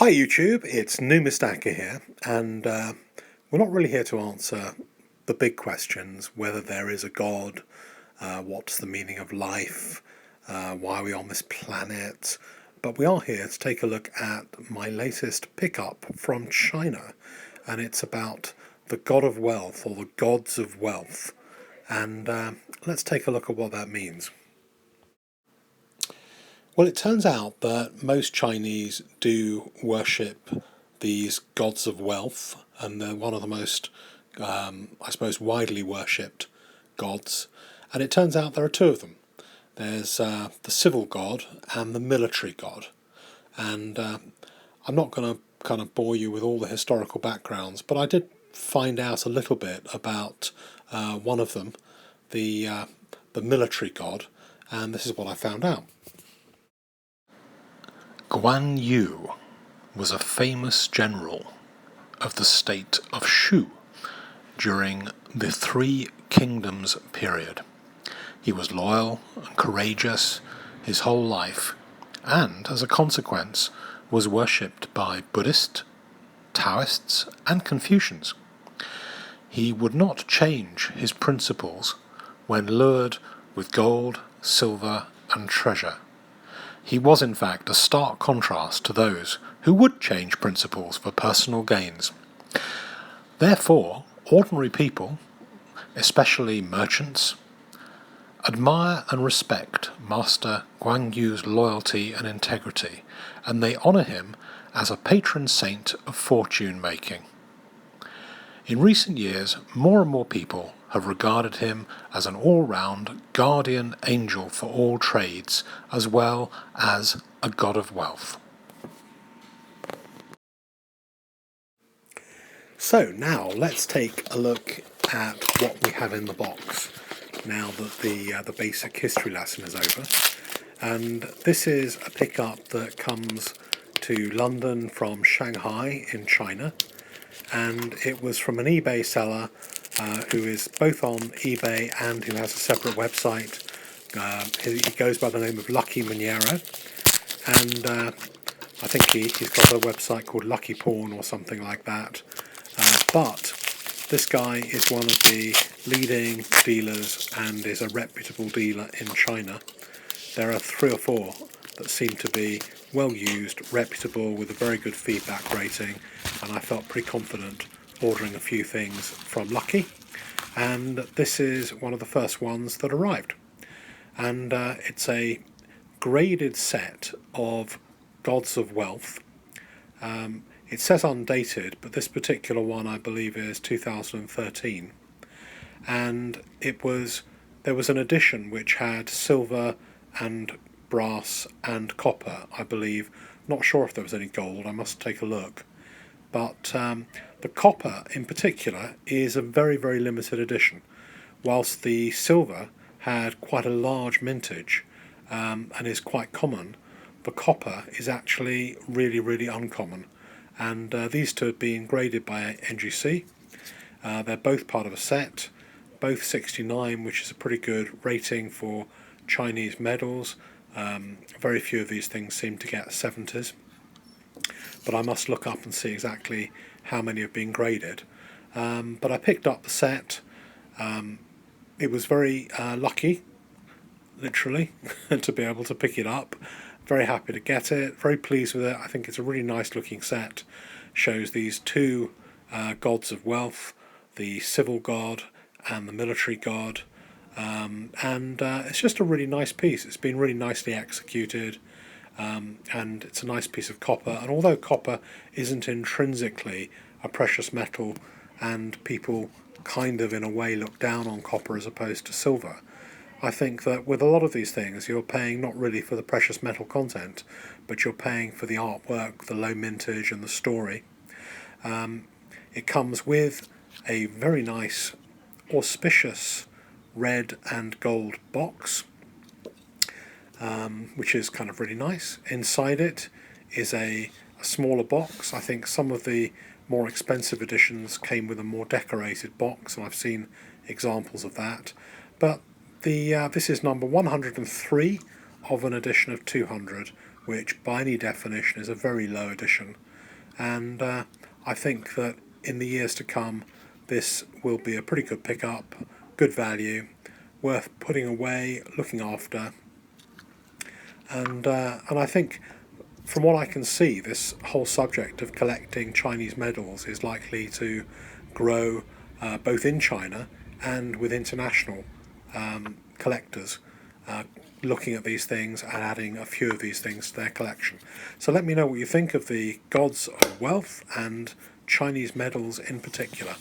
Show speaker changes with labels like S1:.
S1: Hi YouTube, it's Numistaka here, and we're not really here to answer the big questions, whether there is a God, what's the meaning of life, why are we on this planet, but we are here to take a look at my latest pickup from China, and it's about the God of Wealth, or the Gods of Wealth, and let's take a look at what that means. Well, it turns out that most Chinese do worship these gods of wealth, and they're one of the most, I suppose, widely worshipped gods. And it turns out there are two of them. There's the civil god and the military god. And I'm not going to kind of bore you with all the historical backgrounds, but I did find out a little bit about one of them, the military god, and this is what I found out. Kuan Yew was a famous general of the state of Shu during the Three Kingdoms period. He was loyal and courageous his whole life, and as a consequence was worshipped by Buddhists, Taoists and Confucians. He would not change his principles when lured with gold, silver and treasure. He was in fact a stark contrast to those who would change principles for personal gains. Therefore, ordinary people, especially merchants, admire and respect Master Kuan Yew's loyalty and integrity, and they honour him as a patron saint of fortune making. In recent years, more and more people have regarded him as an all-round guardian angel for all trades, as well as a god of wealth. So now let's take a look at what we have in the box, now that the basic history lesson is over. And this is a pickup that comes to London from Shanghai in China, and it was from an eBay seller who is both on eBay and who has a separate website. He goes by the name of Lucky Monero, and I think he's got a website called Lucky Pawn or something like that. But this guy is one of the leading dealers and is a reputable dealer in China. There are 3 or 4 that seem to be well used, reputable, with a very good feedback rating, and I felt pretty confident ordering a few things from Lucky, and this is one of the first ones that arrived, and it's a graded set of Gods of Wealth. It says undated, but this particular one I believe is 2013, and there was an edition which had silver and brass and copper, I believe. Not sure if there was any gold, I must take a look. But the copper in particular is a very, very limited edition, whilst the silver had quite a large mintage and is quite common. The copper is actually really, really uncommon, and these two have been graded by NGC. They're both part of a set, both 69, which is a pretty good rating for Chinese medals. Very few of these things seem to get 70s, but I must look up and see exactly how many have been graded. But I picked up the set. It was very lucky, literally, to be able to pick it up. Very happy to get it, very pleased with it. I think it's a really nice looking set. Shows these 2 gods of wealth, the civil god and the military god, and it's just a really nice piece. It's been really nicely executed, and it's a nice piece of copper, and although copper isn't intrinsically a precious metal and people kind of in a way look down on copper as opposed to silver, I think that with a lot of these things you're paying not really for the precious metal content, but you're paying for the artwork, the low mintage and the story. It comes with a very nice auspicious red and gold box, which is kind of really nice. Inside it is a smaller box. I think some of the more expensive editions came with a more decorated box, and I've seen examples of that. But this is number 103 of an edition of 200, which by any definition is a very low edition. and I think that in the years to come this will be a pretty good pickup, good value, worth putting away, looking after, and I think from what I can see, this whole subject of collecting Chinese medals is likely to grow both in China and with international collectors looking at these things and adding a few of these things to their collection. So let me know what you think of the gods of wealth and Chinese medals in particular.